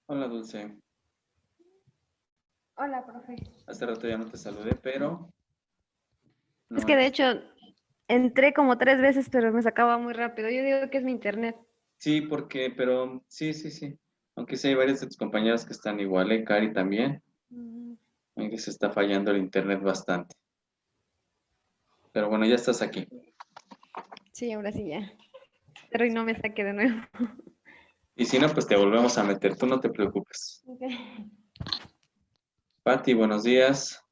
Hola, Dulce. Hola, profe. Hace rato ya no te saludé, pero Es no. que de hecho entré como 3 veces, pero me sacaba muy rápido. Yo digo que es mi internet. Sí, pero sí, sí, sí. Aunque sí hay varios de tus compañeros que están igual, Cari también. Mm, Que se está fallando el internet bastante. Pero bueno, ya estás aquí. Sí, ahora sí ya. Pero y no me saque de nuevo. Y si no, pues te volvemos a meter. Tú no te preocupes. Ok. Pati, buenos días.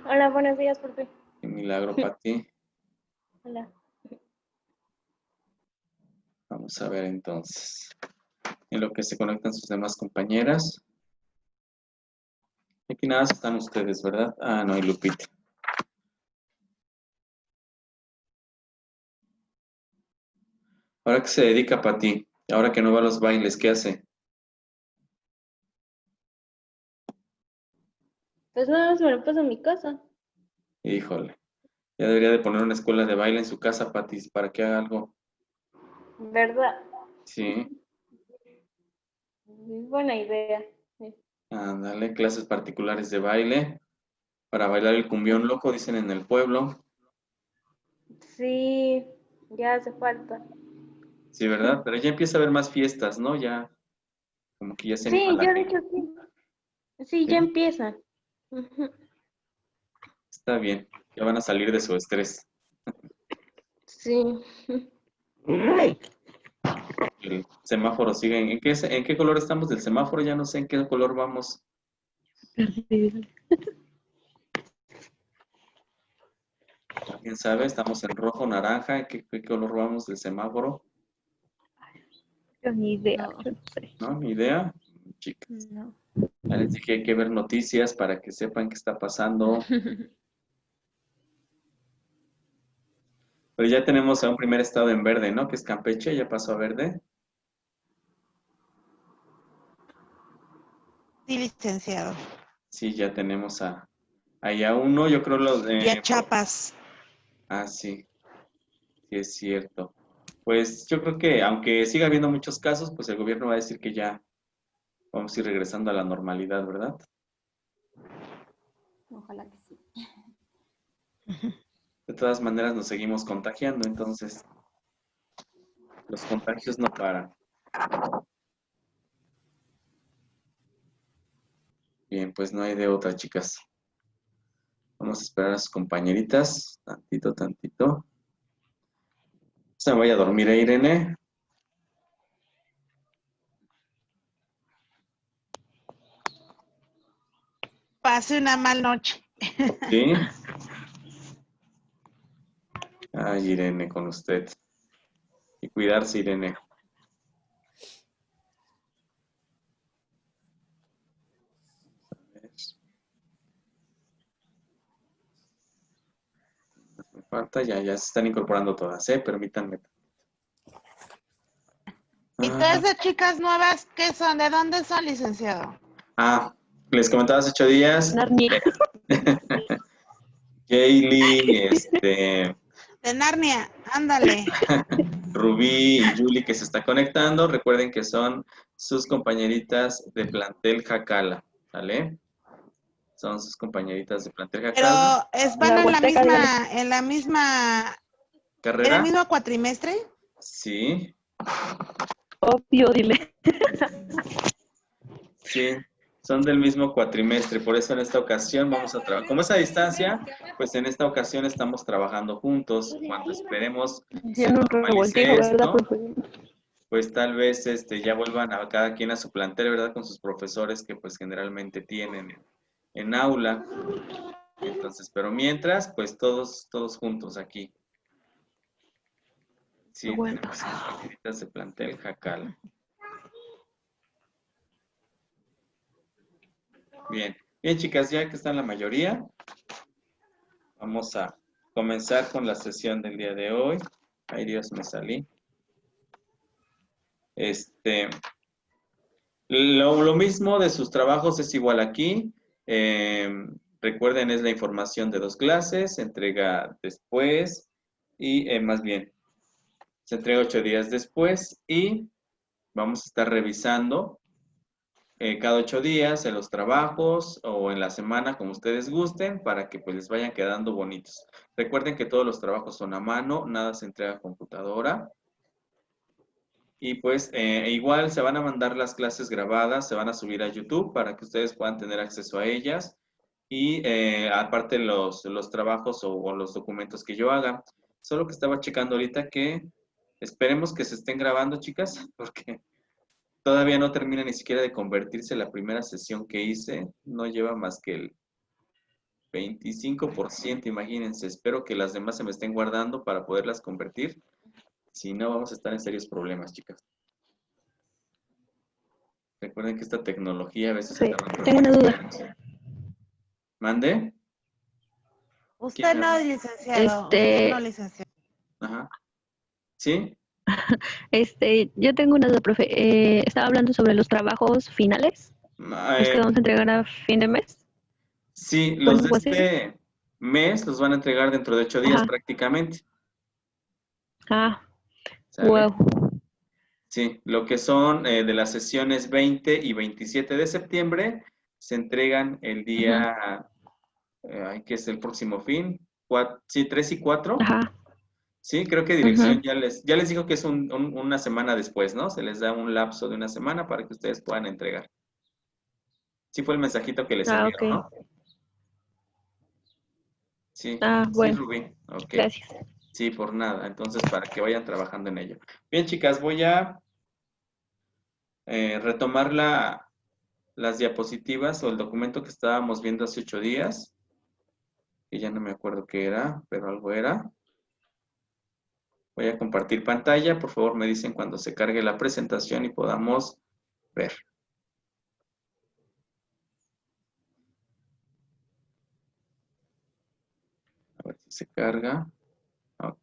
Hola, buenos días, profe. Qué milagro, Pati. Hola. Vamos a ver entonces. En lo que se conectan sus demás compañeras. Aquí nada más están ustedes, ¿verdad? Ah, no, hay Lupita. Ahora que se dedica Pati, ahora que no va a los bailes, ¿qué hace? Pues nada más me lo paso en mi casa, Híjole. Ya debería de poner una escuela de baile en su casa, Pati, para que haga algo. ¿verdad? Sí, Es buena idea. ándale, clases particulares de baile, para bailar el cumbión loco, dicen en el pueblo. Sí, ya hace falta. Sí, ¿verdad? Pero ya empieza a haber más fiestas, ¿no? Ya, como que ya se anima Sí, la ya de gente. hecho sí. Sí, ya Sí, empiezan. Ujú. está bien, ya van a salir de su estrés. Sí. El semáforo sigue. ¿En qué color estamos del semáforo? Ya no sé en qué color vamos. ¿Alguien sabe? Estamos en rojo, naranja. ¿En qué color vamos del semáforo? Yo ni idea, No, yo no sé. ¿No? Ni idea. Chicas. no. Ya les dije, hay que ver noticias para que sepan qué está pasando. Pero ya tenemos a un primer estado en verde, ¿no? Que es Campeche, ya pasó a verde. Sí, licenciado. Sí, ya tenemos ahí a uno. Yo creo los Y a de... Chiapas. Ah, sí, sí es cierto. Pues yo creo que aunque siga habiendo muchos casos, pues el gobierno va a decir que ya vamos a ir regresando a la normalidad, ¿verdad? Ojalá que sí. De todas maneras nos seguimos contagiando, entonces los contagios no paran. Bien, pues no hay de otra, chicas. Vamos a esperar a sus compañeritas. Tantito, tantito. Se me vaya a dormir, Irene. Pase una mal noche. ¿Sí? Ay, Irene, con usted. Y cuidarse, Irene. Me falta, ya se están incorporando todas, ¿eh? Permítanme. ¿Y todas Ah, esas chicas nuevas qué son? ¿De dónde son, licenciado? les comentaba hace 8 días. Narnia. Jaylee, De Narnia, ándale. Rubí y Julie que se está conectando. Recuerden que son sus compañeritas de plantel Jacala, ¿sale? Son sus compañeritas de plantel Pero Jacala. van La Huasteca, dígale. en el ¿Carrera? mismo cuatrimestre. Sí, Obvio, dile. sí. Son del mismo cuatrimestre, por eso en esta ocasión vamos a trabajar. Como es a distancia, pues en esta ocasión estamos trabajando juntos. Cuando esperemos se Tiene un revoltijo, normalice ¿verdad, esto, profe? pues tal vez ya vuelvan a cada quien a su plantel, ¿verdad? Con sus profesores que pues generalmente tienen en aula. Entonces, pero mientras, pues todos juntos aquí. Qué Sí, bueno. tenemos compañeritas de plantel Jacal. Bien, bien chicas, ya que están la mayoría, vamos a comenzar con la sesión del día de hoy. Ay Dios, me salí. Este, lo mismo de sus trabajos es igual aquí. Eh, Recuerden, es la información de 2 clases, se entrega después y más bien, se entrega 8 días después y vamos a estar revisando cada 8 días en los trabajos o en la semana, como ustedes gusten, para que pues les vayan quedando bonitos. Recuerden que todos los trabajos son a mano, nada se entrega a computadora. Y pues igual se van a mandar las clases grabadas, se van a subir a YouTube para que ustedes puedan tener acceso a ellas. Y aparte los trabajos o los documentos que yo haga. Solo que estaba checando ahorita que esperemos que se estén grabando, chicas, porque todavía no termina ni siquiera de convertirse la primera sesión que hice. No lleva más que el 25%, imagínense. Espero que las demás se me estén guardando para poderlas convertir. Si no, vamos a estar en serios problemas, chicas. Recuerden que esta tecnología a veces Sí, tarda un tengo una poquito. duda. ¿Mande? Usted no, habla? licenciado. Usted no, licenciado. Ajá. ¿Sí? Yo tengo una duda, profe. Estaba hablando sobre los trabajos finales, los que vamos a entregar a fin de mes, Sí, o los de algo así. este mes los van a entregar dentro de 8 días Ajá. prácticamente. Ah, ¿Sale? wow. Sí, lo que son de las sesiones 20 y 27 de septiembre se entregan el día, que es el próximo fin, sí, 3 y 4. Ajá. Sí, creo que Ujú. dirección ya les dijo que es una semana después, ¿no? Se les da un lapso de una semana para que ustedes puedan entregar. Sí fue el mensajito que les Ah, enviaron, ok. ¿no? Sí, Ah, sí, bueno, Rubí. Ok. gracias. Sí, por nada. Entonces, para que vayan trabajando en ello. Bien, chicas, voy a retomar las diapositivas o el documento que estábamos viendo hace 8 días, que ya no me acuerdo qué era, pero algo era. Voy a compartir pantalla. Por favor, me dicen cuando se cargue la presentación y podamos ver. A ver si se carga. Ok.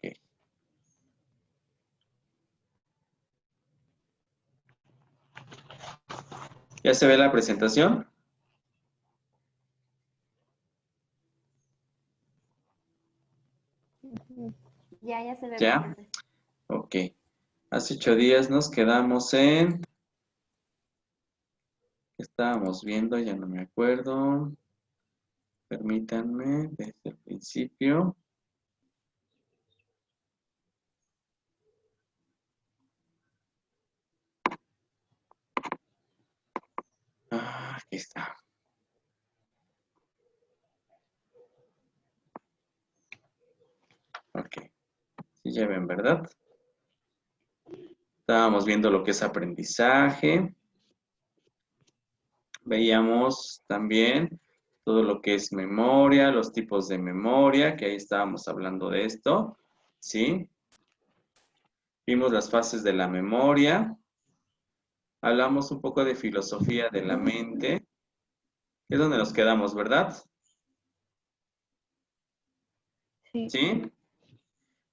¿Ya se ve la presentación? Ya se ve, ¿Ya? profe. Ok. Hace 8 días nos quedamos en... ¿Qué estábamos viendo? Ya no me acuerdo. Permítanme desde el principio. Aquí está. Ok. Sí, ya ven, ¿verdad? Estábamos viendo lo que es aprendizaje. Veíamos también todo lo que es memoria, los tipos de memoria, que ahí estábamos hablando de esto. ¿Sí? Vimos las fases de la memoria. Hablamos un poco de filosofía de la mente. Es donde nos quedamos, ¿verdad? Sí. ¿Sí?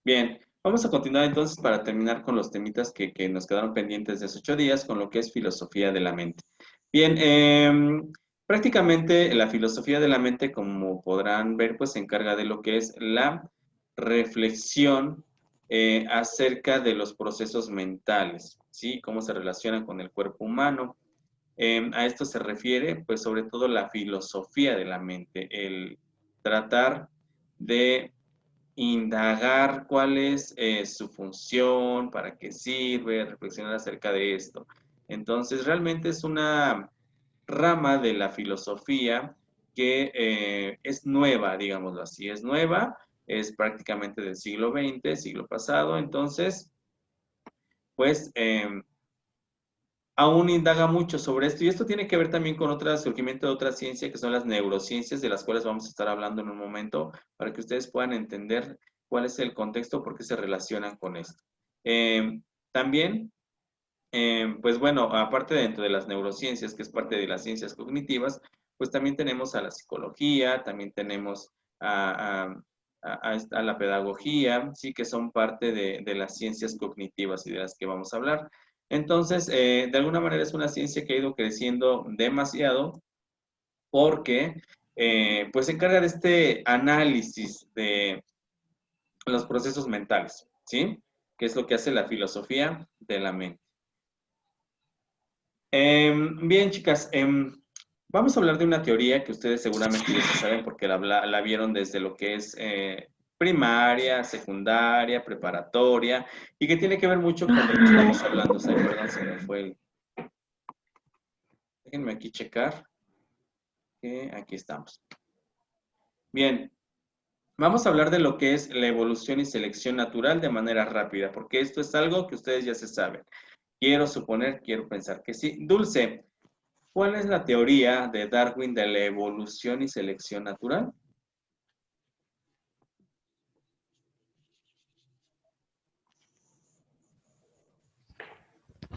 Bien, vamos a continuar entonces para terminar con los temitas que nos quedaron pendientes de hace 8 días con lo que es filosofía de la mente. Bien, prácticamente la filosofía de la mente, como podrán ver, pues se encarga de lo que es la reflexión acerca de los procesos mentales, ¿sí? Cómo se relacionan con el cuerpo humano. A esto se refiere, pues, sobre todo la filosofía de la mente, el tratar de indagar cuál es su función, para qué sirve, reflexionar acerca de esto. Entonces, realmente es una rama de la filosofía que es nueva, digámoslo así, es nueva, es prácticamente del siglo XX, siglo pasado, entonces, pues aún indaga mucho sobre esto y esto tiene que ver también con otro surgimiento de otra ciencia que son las neurociencias, de las cuales vamos a estar hablando en un momento para que ustedes puedan entender cuál es el contexto, por qué se relacionan con esto. También, pues bueno, aparte dentro de las neurociencias, que es parte de las ciencias cognitivas, pues también tenemos a la psicología, también tenemos a la pedagogía, sí, que son parte de las ciencias cognitivas y de las que vamos a hablar. Entonces, de alguna manera es una ciencia que ha ido creciendo demasiado porque pues se encarga de este análisis de los procesos mentales, ¿sí? Que es lo que hace la filosofía de la mente. Bien, chicas, vamos a hablar de una teoría que ustedes seguramente ya se saben porque la vieron desde lo que es primaria, secundaria, preparatoria, y que tiene que ver mucho con lo que estamos hablando. O sea, perdón, se me fue el... Déjenme aquí checar. Que aquí estamos. Bien, vamos a hablar de lo que es la evolución y selección natural de manera rápida, porque esto es algo que ustedes ya se saben. Quiero suponer, quiero pensar que sí. Dulce, ¿cuál es la teoría de Darwin de la evolución y selección natural?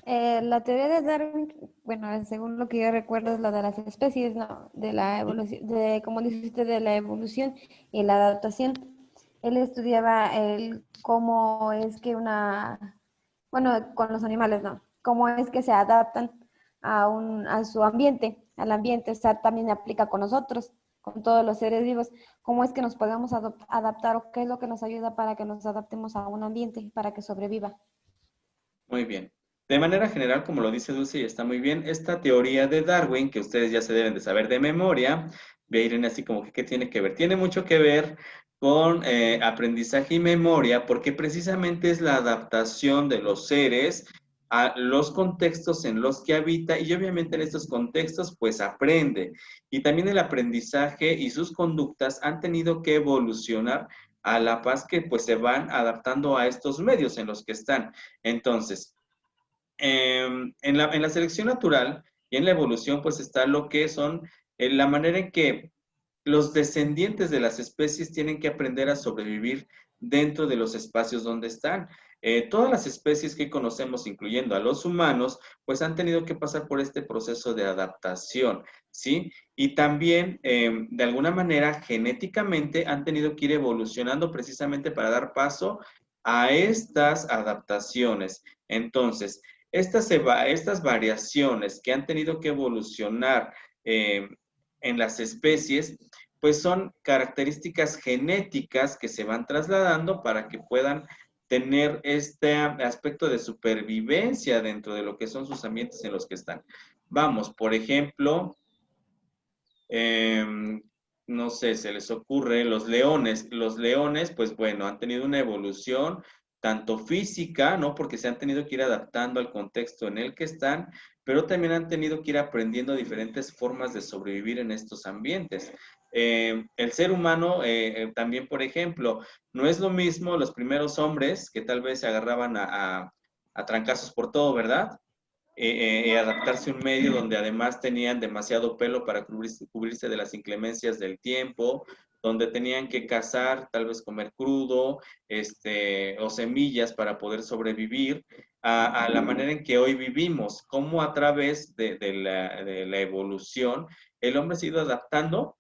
La teoría de Darwin, bueno, según lo que yo recuerdo es la de las especies, ¿no? De la evolución, de, como dice usted, de la evolución y la adaptación. Él estudiaba cómo es que bueno, con los animales, ¿no? Cómo es que se adaptan a su ambiente, al ambiente. O sea, también aplica con nosotros, con todos los seres vivos. Cómo es que nos podemos adaptar o qué es lo que nos ayuda para que nos adaptemos a un ambiente, para que sobreviva. Muy bien. De manera general, como lo dice Dulce, y está muy bien, esta teoría de Darwin, que ustedes ya se deben de saber de memoria, ve a Irene así como que, ¿qué tiene que ver? Tiene mucho que ver con aprendizaje y memoria, porque precisamente es la adaptación de los seres a los contextos en los que habita, y obviamente en estos contextos pues aprende. Y también el aprendizaje y sus conductas han tenido que evolucionar a la paz que pues se van adaptando a estos medios en los que están. Entonces, en la selección natural y en la evolución, pues está lo que son la manera en que los descendientes de las especies tienen que aprender a sobrevivir dentro de los espacios donde están. Todas las especies que conocemos, incluyendo a los humanos, pues han tenido que pasar por este proceso de adaptación, ¿sí? Y también, de alguna manera, genéticamente han tenido que ir evolucionando precisamente para dar paso a estas adaptaciones. Entonces, estas variaciones que han tenido que evolucionar en las especies, pues son características genéticas que se van trasladando para que puedan tener este aspecto de supervivencia dentro de lo que son sus ambientes en los que están. Vamos, por ejemplo, no sé, se les ocurre los leones. Los leones, pues bueno, han tenido una evolución tanto física, ¿no? Porque se han tenido que ir adaptando al contexto en el que están, pero también han tenido que ir aprendiendo diferentes formas de sobrevivir en estos ambientes. El ser humano también, por ejemplo, no es lo mismo los primeros hombres que tal vez se agarraban a trancazos por todo, ¿verdad? Adaptarse a un medio donde además tenían demasiado pelo para cubrirse de las inclemencias del tiempo, donde tenían que cazar, tal vez comer crudo, o semillas para poder sobrevivir, a la manera en que hoy vivimos, cómo a través de la evolución el hombre se ha ido adaptando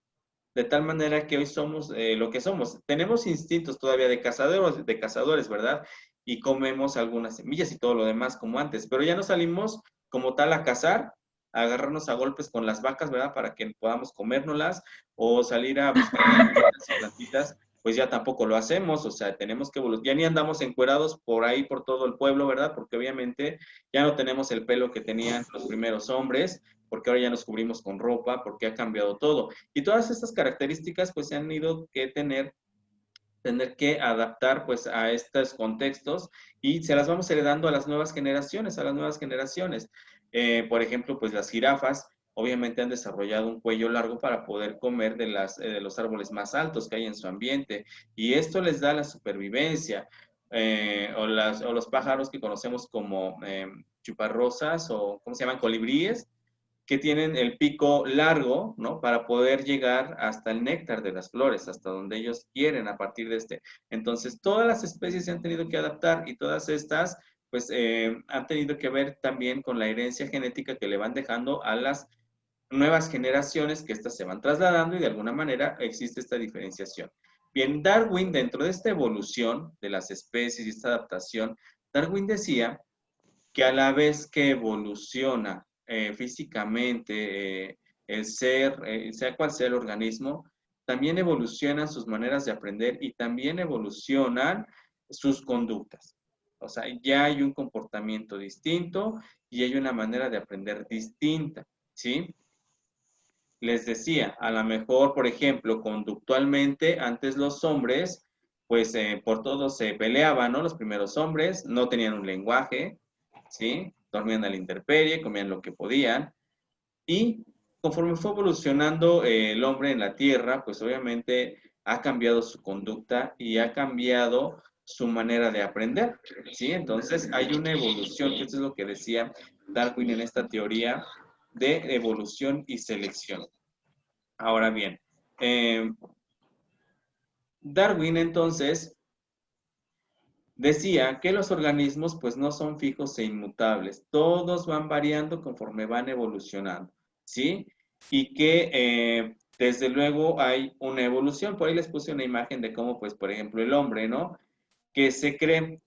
de tal manera que hoy somos lo que somos. Tenemos instintos todavía de cazadores, ¿verdad? Y comemos algunas semillas y todo lo demás como antes, pero ya no salimos como tal a cazar, a agarrarnos a golpes con las vacas, ¿verdad? Para que podamos comérnoslas o salir a buscar plantitas, pues ya tampoco lo hacemos, o sea, tenemos que evolucionar, ya ni andamos encuerados por ahí, por todo el pueblo, ¿verdad? Porque obviamente ya no tenemos el pelo que tenían los primeros hombres, porque ahora ya nos cubrimos con ropa, porque ha cambiado todo. Y todas estas características pues se han ido que tener que adaptar pues a estos contextos y se las vamos heredando a las nuevas generaciones, por ejemplo, pues las jirafas obviamente han desarrollado un cuello largo para poder comer de los árboles más altos que hay en su ambiente y esto les da la supervivencia. O los pájaros que conocemos como chuparrosas o, ¿cómo se llaman? Colibríes, que tienen el pico largo, ¿no? Para poder llegar hasta el néctar de las flores, hasta donde ellos quieren a partir de este. Entonces, todas las especies se han tenido que adaptar y todas estas, pues, han tenido que ver también con la herencia genética que le van dejando a las nuevas generaciones, que estas se van trasladando y de alguna manera existe esta diferenciación. Bien, Darwin, dentro de esta evolución de las especies y esta adaptación, Darwin decía que a la vez que evoluciona físicamente el ser, sea cual sea el organismo, también evolucionan sus maneras de aprender y también evolucionan sus conductas. O sea, ya hay un comportamiento distinto y hay una manera de aprender distinta, ¿sí? Les decía, a lo mejor, por ejemplo, conductualmente, antes los hombres, pues por todo se peleaban, ¿no? Los primeros hombres no tenían un lenguaje, ¿sí? Dormían a la intemperie, comían lo que podían. Y conforme fue evolucionando el hombre en la Tierra, pues obviamente ha cambiado su conducta y ha cambiado su manera de aprender, ¿sí? Entonces hay una evolución, que esto es lo que decía Darwin en esta teoría de evolución y selección. Ahora bien, Darwin entonces decía que los organismos pues no son fijos e inmutables, todos van variando conforme van evolucionando, ¿sí? Y que desde luego hay una evolución, por ahí les puse una imagen de cómo pues por ejemplo el hombre, ¿no? Que se cree,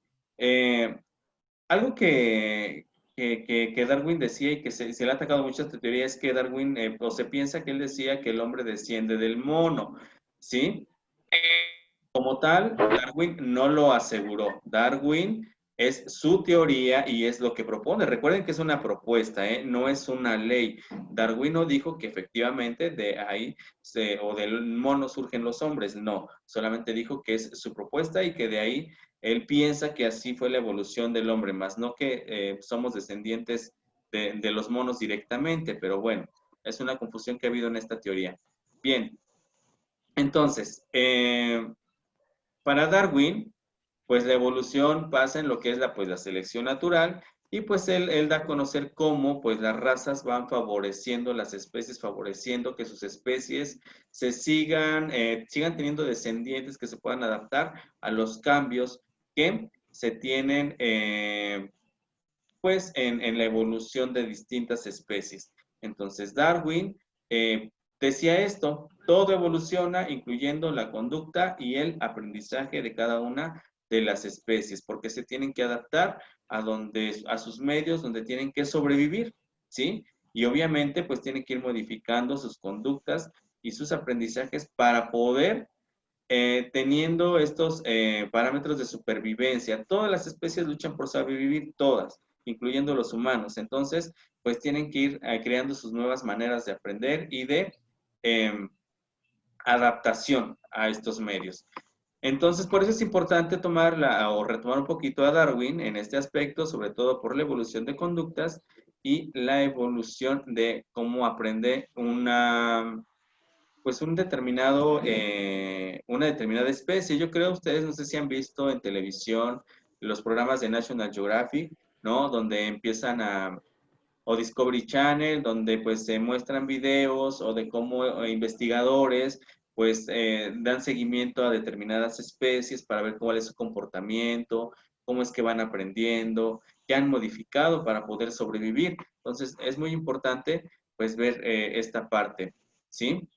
algo que Darwin decía y que se le ha atacado mucho a esta teoría es que Darwin, o se piensa que él decía que el hombre desciende del mono, ¿sí? Como tal, Darwin no lo aseguró. Darwin es su teoría y es lo que propone. Recuerden que es una propuesta, ¿eh? No es una ley. Darwin no dijo que efectivamente de ahí o del mono surgen los hombres. No, solamente dijo que es su propuesta y que de ahí él piensa que así fue la evolución del hombre, más no que somos descendientes de los monos directamente, pero bueno, es una confusión que ha habido en esta teoría. Bien, entonces, para Darwin, pues la evolución pasa en lo que es la selección natural y pues él da a conocer cómo pues las razas van favoreciendo las especies, favoreciendo que sus especies sigan teniendo descendientes que se puedan adaptar a los cambios que se tienen pues en la evolución de distintas especies. Entonces Darwin decía esto, todo evoluciona incluyendo la conducta y el aprendizaje de cada una de las especies, porque se tienen que adaptar a sus medios donde tienen que sobrevivir, ¿sí? Y obviamente pues tienen que ir modificando sus conductas y sus aprendizajes para poder teniendo estos parámetros de supervivencia. Todas las especies luchan por sobrevivir, todas, incluyendo los humanos. Entonces, pues tienen que ir creando sus nuevas maneras de aprender y de adaptación a estos medios. Entonces, por eso es importante retomar un poquito a Darwin en este aspecto, sobre todo por la evolución de conductas y la evolución de cómo aprende una determinada especie. Yo creo, ustedes no sé si han visto en televisión los programas de National Geographic, ¿no? Donde o Discovery Channel, donde pues se muestran videos o de cómo investigadores pues dan seguimiento a determinadas especies para ver cuál es su comportamiento, cómo es que van aprendiendo, qué han modificado para poder sobrevivir. Entonces es muy importante pues ver esta parte, ¿sí?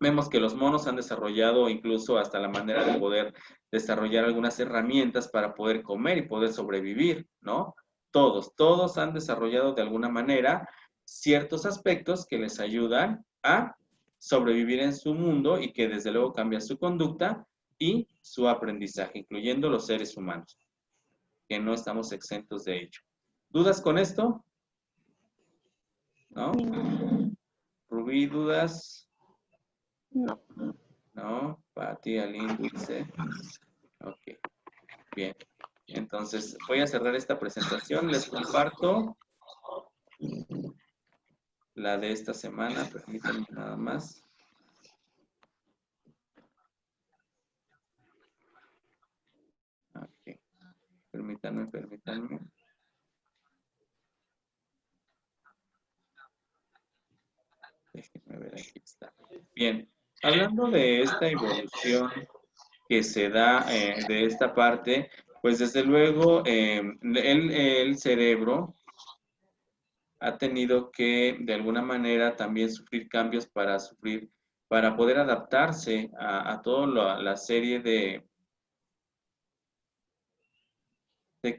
Vemos que los monos han desarrollado incluso hasta la manera de poder desarrollar algunas herramientas para poder comer y poder sobrevivir, ¿no? Todos han desarrollado de alguna manera ciertos aspectos que les ayudan a sobrevivir en su mundo y que desde luego cambia su conducta y su aprendizaje, incluyendo los seres humanos, que no estamos exentos de ello. ¿Dudas con esto? ¿No? Rubí, ¿dudas? No. No, Pati, Aline, Dulce. Ok, bien. Entonces, voy a cerrar esta presentación. Les comparto la de esta semana. Permítanme nada más. Ok. Permítanme. Déjenme ver, aquí está. Bien. Hablando de esta evolución que se da de esta parte, pues desde luego el cerebro ha tenido que de alguna manera también sufrir cambios para poder adaptarse a toda la serie de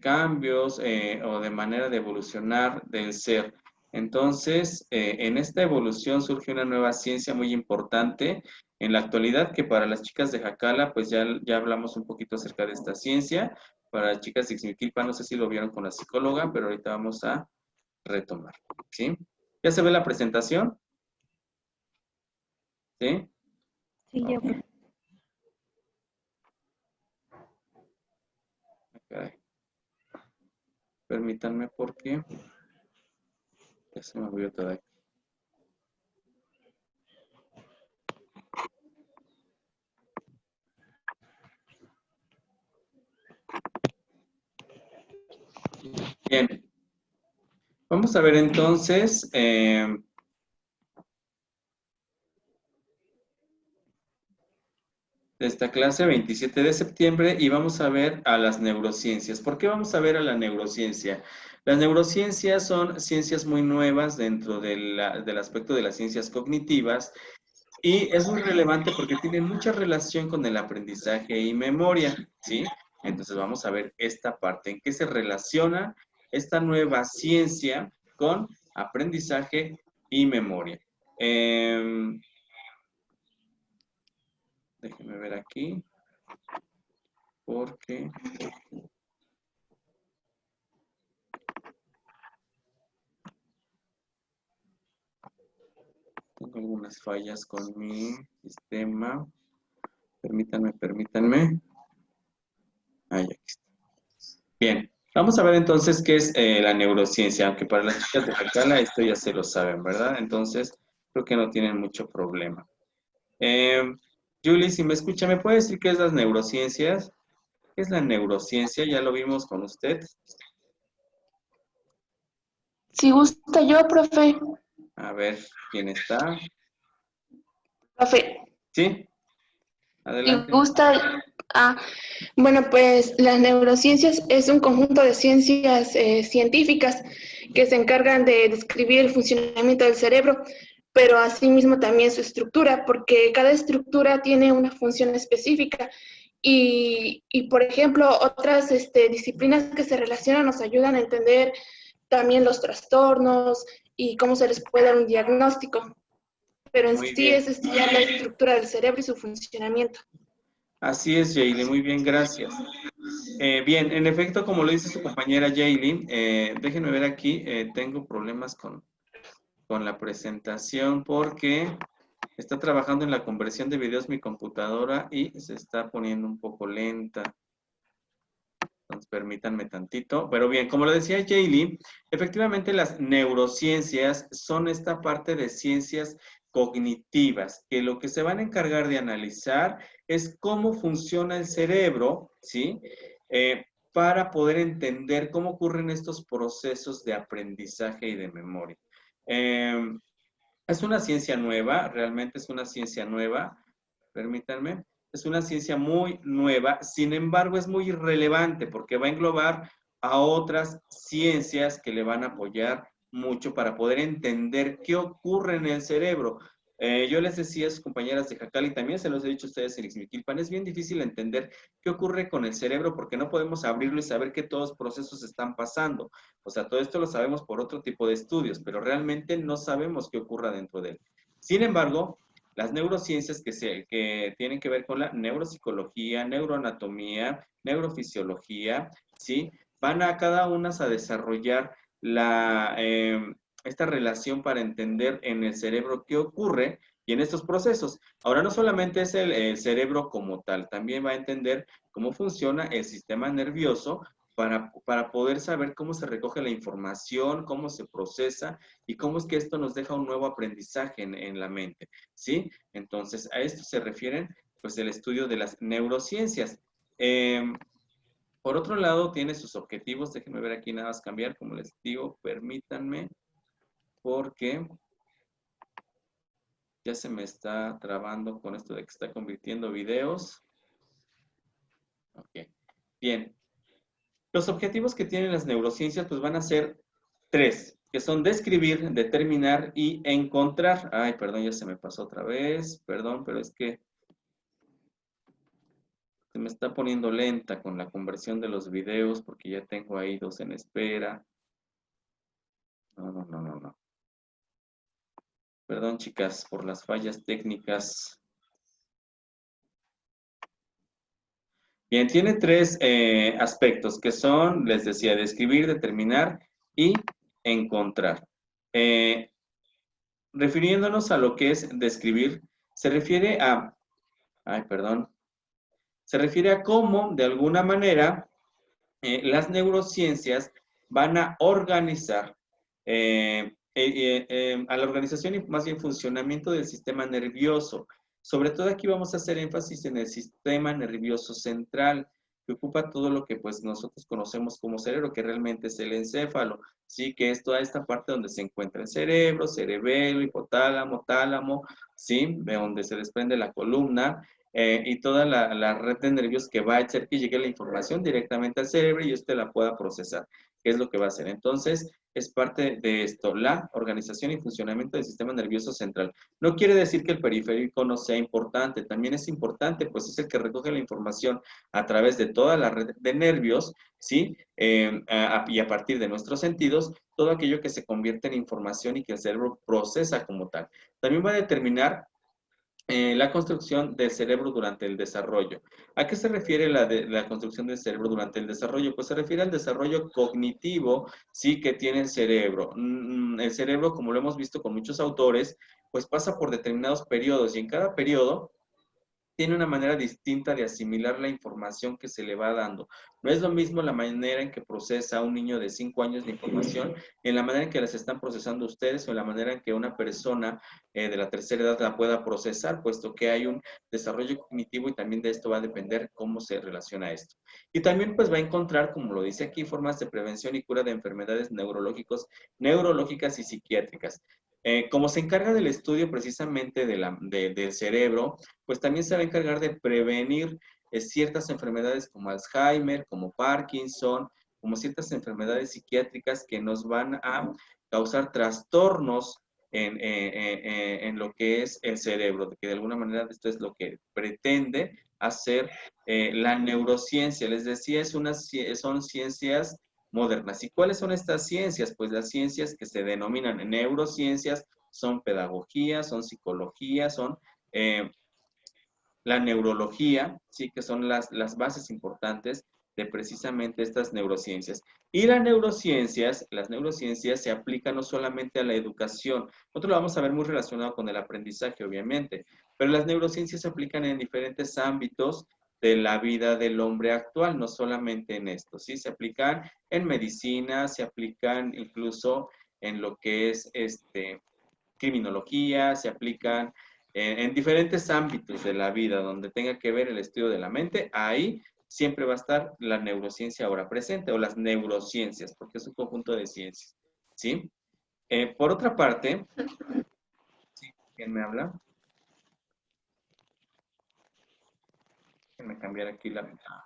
cambios o de manera de evolucionar del ser. Entonces, en esta evolución surge una nueva ciencia muy importante en la actualidad, que para las chicas de Jacala, pues ya hablamos un poquito acerca de esta ciencia. Para las chicas de Ixmiquilpan, no sé si lo vieron con la psicóloga, pero ahorita vamos a retomar, ¿sí? ¿Ya se ve la presentación? ¿Sí? Sí, ya. Ok. Caray. Permítanme porque ya se me olvidó todo aquí. Bien. Vamos a ver entonces esta clase 27 de septiembre y vamos a ver a las neurociencias. ¿Por qué vamos a ver a la neurociencia? Las neurociencias son ciencias muy nuevas dentro del aspecto de las ciencias cognitivas y es muy relevante porque tienen mucha relación con el aprendizaje y memoria, ¿sí? Entonces vamos a ver esta parte, en qué se relaciona esta nueva ciencia con aprendizaje y memoria. Déjenme ver aquí, porque tengo algunas fallas con mi sistema. Permítanme. Ahí está. Bien, vamos a ver entonces qué es la neurociencia, aunque para las chicas de Jacala esto ya se lo saben, ¿verdad? Entonces, creo que no tienen mucho problema. Julie, si me escucha, ¿me puede decir qué es las neurociencias? ¿Qué es la neurociencia? Ya lo vimos con usted. Si gusta yo, profe. A ver, ¿quién está? Profe, ¿Sí? si Adelante. gusta. Ah, bueno, pues las neurociencias es un conjunto de ciencias científicas que se encargan de describir el funcionamiento del cerebro, pero asimismo también su estructura, porque cada estructura tiene una función específica. Por ejemplo, otras disciplinas que se relacionan nos ayudan a entender también los trastornos y cómo se les puede dar un diagnóstico. Pero en Muy sí bien. es estudiar la estructura del cerebro y su funcionamiento. Así es, Jaylee, muy bien, gracias. Bien, en efecto, como lo dice su compañera Jaylee, déjenme ver aquí, tengo problemas con la presentación porque está trabajando en la conversión de videos mi computadora y se está poniendo un poco lenta. Entonces, permítanme tantito. Pero bien, como lo decía Jaylee, efectivamente las neurociencias son esta parte de ciencias cognitivas, que lo que se van a encargar de analizar es cómo funciona el cerebro, ¿sí? Para poder entender cómo ocurren estos procesos de aprendizaje y de memoria. Es una ciencia nueva, realmente es una ciencia nueva, permítanme, es una ciencia muy nueva, sin embargo es muy relevante porque va a englobar a otras ciencias que le van a apoyar mucho para poder entender qué ocurre en el cerebro. Yo les decía a sus compañeras de Jacala y también se los he dicho a ustedes en Ixmiquilpan, es bien difícil entender qué ocurre con el cerebro porque no podemos abrirlo y saber qué todos los procesos están pasando. O sea, todo esto lo sabemos por otro tipo de estudios, pero realmente no sabemos qué ocurra dentro de él. Sin embargo, las neurociencias que tienen que ver con la neuropsicología, neuroanatomía, neurofisiología, ¿sí? Van a cada una a desarrollar esta relación para entender en el cerebro qué ocurre y en estos procesos. Ahora no solamente es el cerebro como tal, también va a entender cómo funciona el sistema nervioso para poder saber cómo se recoge la información, cómo se procesa y cómo es que esto nos deja un nuevo aprendizaje en la mente, ¿sí? Entonces, a esto se refieren, pues, el estudio de las neurociencias. Por otro lado, tiene sus objetivos. Déjenme ver aquí nada más cambiar, como les digo, permítanme, porque ya se me está trabando con esto de que está convirtiendo videos. Ok, bien. Los objetivos que tienen las neurociencias pues van a ser 3, que son describir, determinar y encontrar. Ay, perdón, ya se me pasó otra vez. Perdón, pero es que se me está poniendo lenta con la conversión de los videos porque ya tengo ahí 2 en espera. No. Perdón, chicas, por las fallas técnicas. Bien, tiene tres aspectos que son, les decía, describir, determinar y encontrar. Refiriéndonos a lo que es describir, se refiere a, se refiere a cómo, de alguna manera, las neurociencias van a organizar a la organización y más bien funcionamiento del sistema nervioso. Sobre todo aquí vamos a hacer énfasis en el sistema nervioso central, que ocupa todo lo que pues nosotros conocemos como cerebro, que realmente es el encéfalo, ¿sí? Que es toda esta parte donde se encuentra el cerebro, cerebelo, hipotálamo, tálamo, ¿sí? De donde se desprende la columna, y toda la red de nervios que va a hacer que llegue la información directamente al cerebro y usted la pueda procesar, que es lo que va a hacer. Entonces, es parte de esto, la organización y funcionamiento del sistema nervioso central. No quiere decir que el periférico no sea importante, también es importante, pues es el que recoge la información a través de toda la red de nervios, ¿sí? Y a partir de nuestros sentidos, todo aquello que se convierte en información y que el cerebro procesa como tal. También va a determinar la construcción del cerebro durante el desarrollo. ¿A qué se refiere la construcción del cerebro durante el desarrollo? Pues se refiere al desarrollo cognitivo, sí, que tiene el cerebro. El cerebro, como lo hemos visto con muchos autores, pues pasa por determinados periodos y en cada periodo tiene una manera distinta de asimilar la información que se le va dando. No es lo mismo la manera en que procesa un niño de 5 años la información, en la manera en que las están procesando ustedes o en la manera en que una persona de la tercera edad la pueda procesar, puesto que hay un desarrollo cognitivo y también de esto va a depender cómo se relaciona esto. Y también pues va a encontrar, como lo dice aquí, formas de prevención y cura de enfermedades neurológicas y psiquiátricas. Como se encarga del estudio precisamente del cerebro, pues también se va a encargar de prevenir ciertas enfermedades como Alzheimer, como Parkinson, como ciertas enfermedades psiquiátricas que nos van a causar trastornos en lo que es el cerebro, que de alguna manera esto es lo que pretende hacer la neurociencia. Les decía, son ciencias modernas. ¿Y cuáles son estas ciencias? Pues las ciencias que se denominan neurociencias son pedagogía, son psicología, son la neurología, sí, que son las bases importantes de precisamente estas neurociencias. Y las neurociencias se aplican no solamente a la educación, nosotros lo vamos a ver muy relacionado con el aprendizaje, obviamente, pero las neurociencias se aplican en diferentes ámbitos de la vida del hombre actual, no solamente en esto, ¿sí? Se aplican en medicina, se aplican incluso en lo que es criminología, se aplican en diferentes ámbitos de la vida donde tenga que ver el estudio de la mente, ahí siempre va a estar la neurociencia ahora presente o las neurociencias, porque es un conjunto de ciencias, ¿sí? Por otra parte, ¿sí? ¿Quién me habla? Déjenme cambiar aquí la ventana.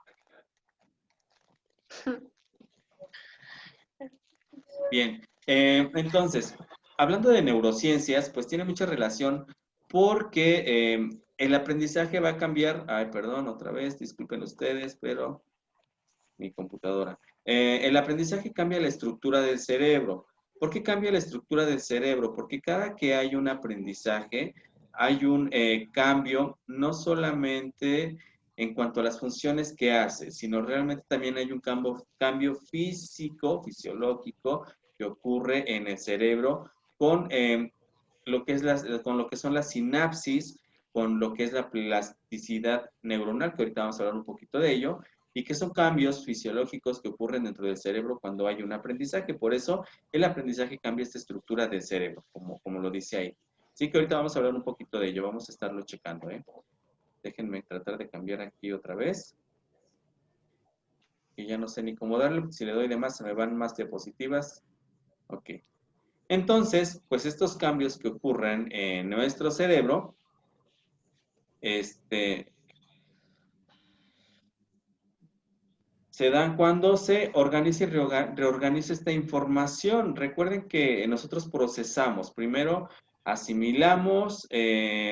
Bien, entonces, hablando de neurociencias, pues tiene mucha relación porque el aprendizaje va a cambiar. Ay, perdón, otra vez, disculpen ustedes, pero mi computadora. El aprendizaje cambia la estructura del cerebro. ¿Por qué cambia la estructura del cerebro? Porque cada que hay un aprendizaje, hay un cambio, no solamente en cuanto a las funciones que hace, sino realmente también hay un cambio físico, fisiológico, que ocurre en el cerebro con con lo que son las sinapsis, con lo que es la plasticidad neuronal, que ahorita vamos a hablar un poquito de ello, y que son cambios fisiológicos que ocurren dentro del cerebro cuando hay un aprendizaje. Por eso el aprendizaje cambia esta estructura del cerebro, como lo dice ahí. Así que ahorita vamos a hablar un poquito de ello, vamos a estarlo checando, ¿eh? Déjenme tratar de cambiar aquí otra vez. Y ya no sé ni cómo darle, si le doy de más se me van más diapositivas. Ok. Entonces, pues estos cambios que ocurren en nuestro cerebro, se dan cuando se organiza y reorganiza esta información. Recuerden que nosotros procesamos, primero asimilamos,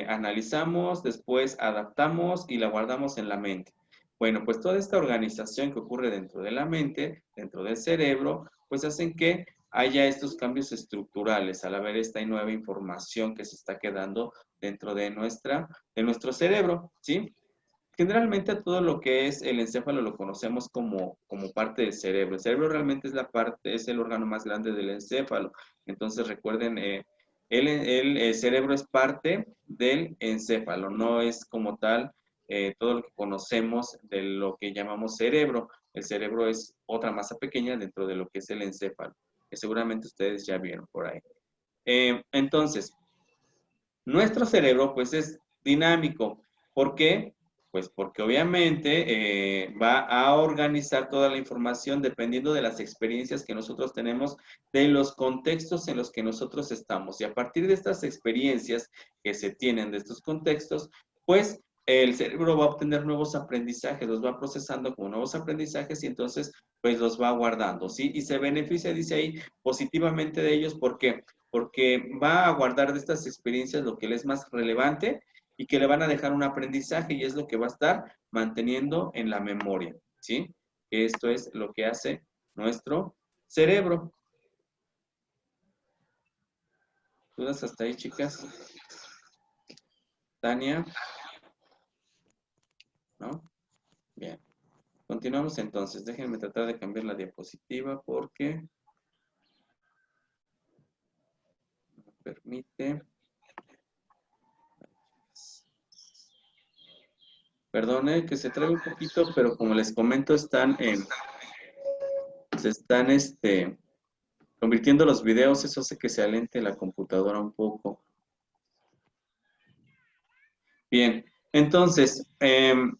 analizamos, después adaptamos y la guardamos en la mente. Bueno, pues toda esta organización que ocurre dentro de la mente, dentro del cerebro, pues hacen que haya estos cambios estructurales, al haber esta nueva información que se está quedando dentro de nuestro cerebro, ¿sí? Generalmente todo lo que es el encéfalo lo conocemos como parte del cerebro. El cerebro realmente es el órgano más grande del encéfalo. Entonces recuerden, el cerebro es parte del encéfalo, no es como tal todo lo que conocemos de lo que llamamos cerebro. El cerebro es otra masa pequeña dentro de lo que es el encéfalo, que seguramente ustedes ya vieron por ahí. Entonces, nuestro cerebro pues es dinámico. ¿Por qué? Pues porque obviamente va a organizar toda la información dependiendo de las experiencias que nosotros tenemos, de los contextos en los que nosotros estamos. Y a partir de estas experiencias que se tienen de estos contextos, pues el cerebro va a obtener nuevos aprendizajes, los va procesando como nuevos aprendizajes y entonces pues los va guardando, ¿sí? Y se beneficia, dice ahí, positivamente de ellos. ¿Por qué? Porque va a guardar de estas experiencias lo que le es más relevante y que le van a dejar un aprendizaje y es lo que va a estar manteniendo en la memoria, ¿sí? Esto es lo que hace nuestro cerebro. ¿Dudas hasta ahí, chicas? Tania. ¿No? Bien. Continuamos entonces. Déjenme tratar de cambiar la diapositiva porque no me permite. Perdone que se trae un poquito, pero como les comento, se están convirtiendo los videos, eso hace que se alente la computadora un poco. Bien, entonces, el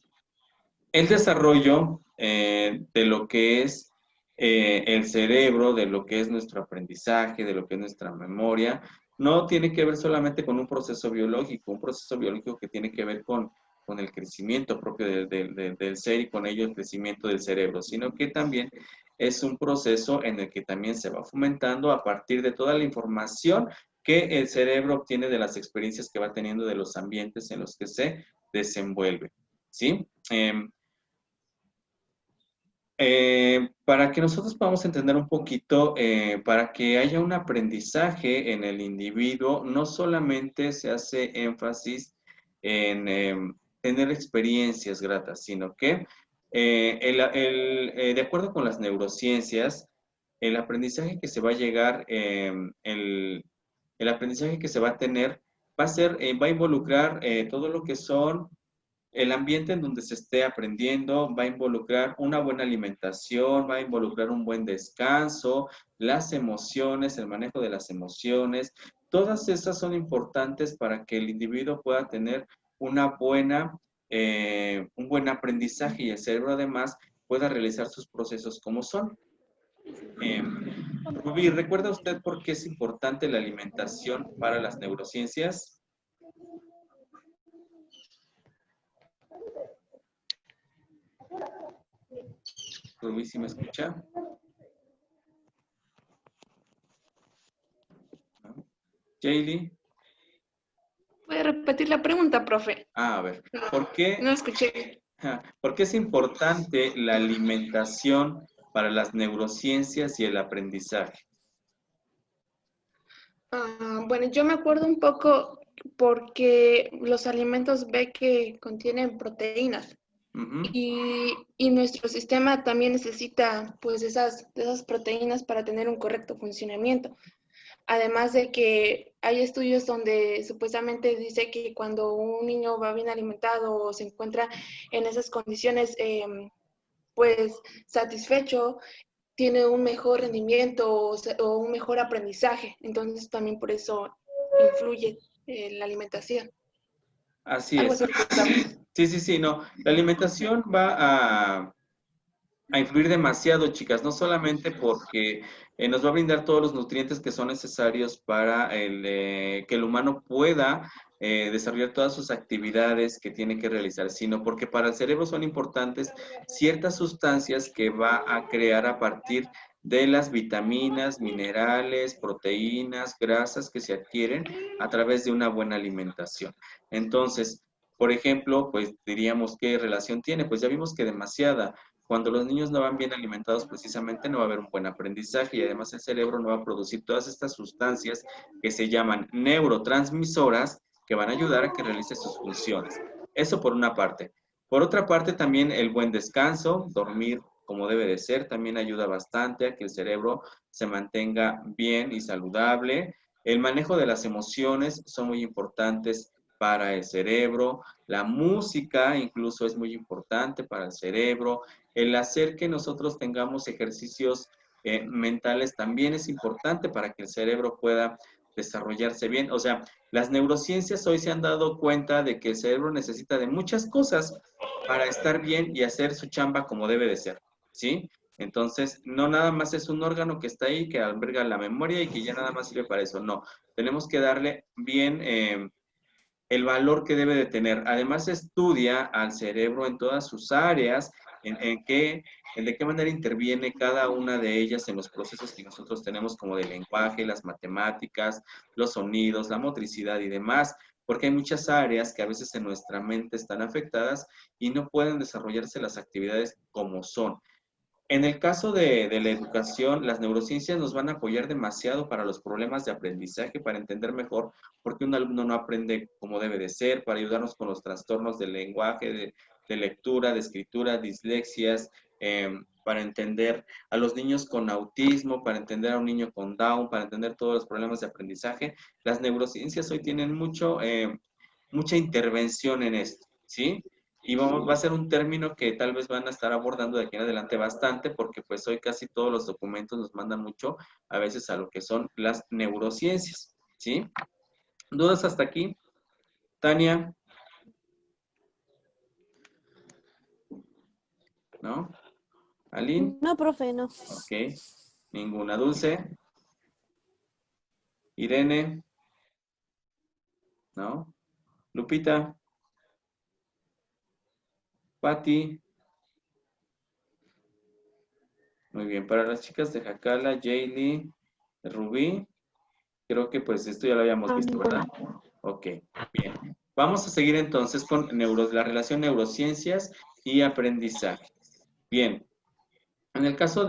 desarrollo de lo que es el cerebro, de lo que es nuestro aprendizaje, de lo que es nuestra memoria, no tiene que ver solamente con un proceso biológico que tiene que ver con el crecimiento propio del ser y con ello el crecimiento del cerebro, sino que también es un proceso en el que también se va fomentando a partir de toda la información que el cerebro obtiene de las experiencias que va teniendo de los ambientes en los que se desenvuelve, ¿sí? Para que nosotros podamos entender un poquito, para que haya un aprendizaje en el individuo, no solamente se hace énfasis en tener experiencias gratas, sino que de acuerdo con las neurociencias, el aprendizaje que se va a llegar, el aprendizaje que se va a tener, va a involucrar todo lo que son el ambiente en donde se esté aprendiendo, va a involucrar una buena alimentación, va a involucrar un buen descanso, las emociones, el manejo de las emociones. Todas esas son importantes para que el individuo pueda tener un buen aprendizaje y el cerebro además pueda realizar sus procesos como son. Rubí, ¿recuerda usted por qué es importante la alimentación para las neurociencias? Rubí, ¿sí me escucha? ¿No? Jaylee. ¿Puede repetir la pregunta, profe? A ver, ¿por qué? No escuché. ¿Por qué es importante la alimentación para las neurociencias y el aprendizaje? Bueno, yo me acuerdo un poco porque los alimentos ve que contienen proteínas. Uh-huh. Y nuestro sistema también necesita pues de esas proteínas para tener un correcto funcionamiento. Además de que hay estudios donde supuestamente dice que cuando un niño va bien alimentado o se encuentra en esas condiciones pues satisfecho, tiene un mejor rendimiento o un mejor aprendizaje. Entonces también por eso influye la alimentación. Así es. Sí, no. La alimentación va a influir demasiado, chicas, no solamente porque nos va a brindar todos los nutrientes que son necesarios para que el humano pueda desarrollar todas sus actividades que tiene que realizar, sino porque para el cerebro son importantes ciertas sustancias que va a crear a partir de las vitaminas, minerales, proteínas, grasas que se adquieren a través de una buena alimentación. Entonces, por ejemplo, pues diríamos, ¿qué relación tiene? Pues ya vimos que demasiada. Cuando los niños no van bien alimentados, precisamente no va a haber un buen aprendizaje y además el cerebro no va a producir todas estas sustancias que se llaman neurotransmisoras que van a ayudar a que realice sus funciones. Eso por una parte. Por otra parte, también el buen descanso, dormir como debe de ser, también ayuda bastante a que el cerebro se mantenga bien y saludable. El manejo de las emociones son muy importantes para el cerebro. La música incluso es muy importante para el cerebro. El hacer que nosotros tengamos ejercicios mentales también es importante para que el cerebro pueda desarrollarse bien. O sea, las neurociencias hoy se han dado cuenta de que el cerebro necesita de muchas cosas para estar bien y hacer su chamba como debe de ser, ¿sí? Entonces, no nada más es un órgano que está ahí, que alberga la memoria y que ya nada más sirve para eso. No, tenemos que darle bien el valor que debe de tener. Además, estudia al cerebro en todas sus áreas, de qué manera interviene cada una de ellas en los procesos que nosotros tenemos, como del lenguaje, las matemáticas, los sonidos, la motricidad y demás, porque hay muchas áreas que a veces en nuestra mente están afectadas y no pueden desarrollarse las actividades como son. En el caso de la educación, las neurociencias nos van a apoyar demasiado para los problemas de aprendizaje, para entender mejor por qué un alumno no aprende como debe de ser, para ayudarnos con los trastornos del lenguaje, de lectura, de escritura, dislexias, para entender a los niños con autismo, para entender a un niño con Down, para entender todos los problemas de aprendizaje. Las neurociencias hoy tienen mucha intervención en esto, ¿sí? Y va a ser un término que tal vez van a estar abordando de aquí en adelante bastante, porque pues hoy casi todos los documentos nos mandan mucho a veces a lo que son las neurociencias, ¿sí? ¿Dudas hasta aquí? Tania. ¿No? ¿Aline? No, profe, no. Ok. Ninguna. Dulce. Irene. ¿No? Lupita. Patti. Muy bien. Para las chicas de Jacala, Jaylee, Rubí, creo que pues esto ya lo habíamos visto, ¿verdad? Ok, bien. Vamos a seguir entonces con la relación neurociencias y aprendizaje. Bien. En el caso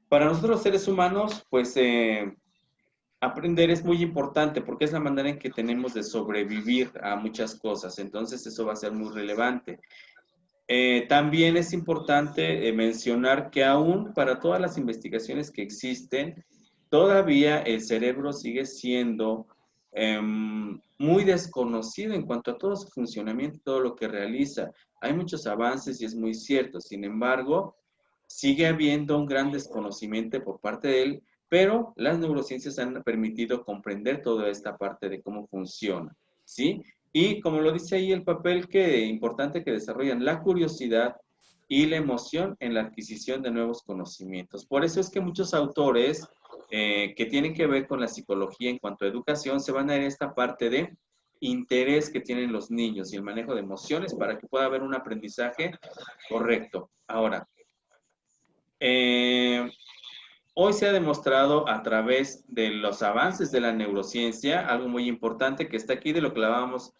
para nosotros los seres humanos, pues aprender es muy importante porque es la manera en que tenemos de sobrevivir a muchas cosas. Entonces eso va a ser muy relevante. También es importante mencionar que aún para todas las investigaciones que existen, todavía el cerebro sigue siendo muy desconocido en cuanto a todo su funcionamiento y todo lo que realiza. Hay muchos avances y es muy cierto. Sin embargo, sigue habiendo un gran desconocimiento por parte de él, pero las neurociencias han permitido comprender toda esta parte de cómo funciona, ¿sí? Y como lo dice ahí el papel importante que desarrollan la curiosidad y la emoción en la adquisición de nuevos conocimientos. Por eso es que muchos autores que tienen que ver con la psicología en cuanto a educación se van a ir a esta parte de interés que tienen los niños y el manejo de emociones para que pueda haber un aprendizaje correcto. Ahora, hoy se ha demostrado a través de los avances de la neurociencia, algo muy importante que está aquí de lo que hablábamos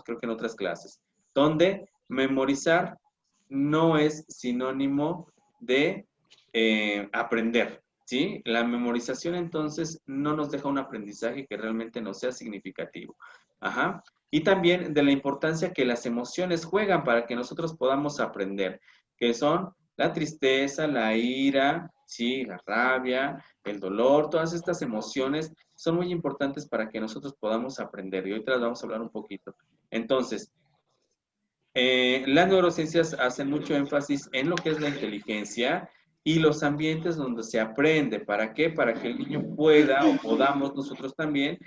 creo que en otras clases, donde memorizar no es sinónimo de aprender, ¿sí? La memorización entonces no nos deja un aprendizaje que realmente no sea significativo. Ajá. Y también de la importancia que las emociones juegan para que nosotros podamos aprender, que son la tristeza, la ira, sí, la rabia, el dolor, todas estas emociones son muy importantes para que nosotros podamos aprender. Y ahorita las vamos a hablar un poquito. Entonces, las neurociencias hacen mucho énfasis en lo que es la inteligencia y los ambientes donde se aprende. ¿Para qué? Para que el niño pueda o podamos nosotros también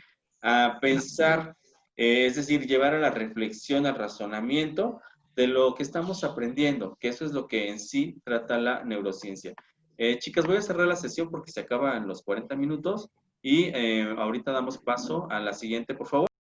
pensar, es decir, llevar a la reflexión, al razonamiento de lo que estamos aprendiendo, que eso es lo que en sí trata la neurociencia. Chicas, voy a cerrar la sesión porque se acaban los 40 minutos y ahorita damos paso a la siguiente, por favor.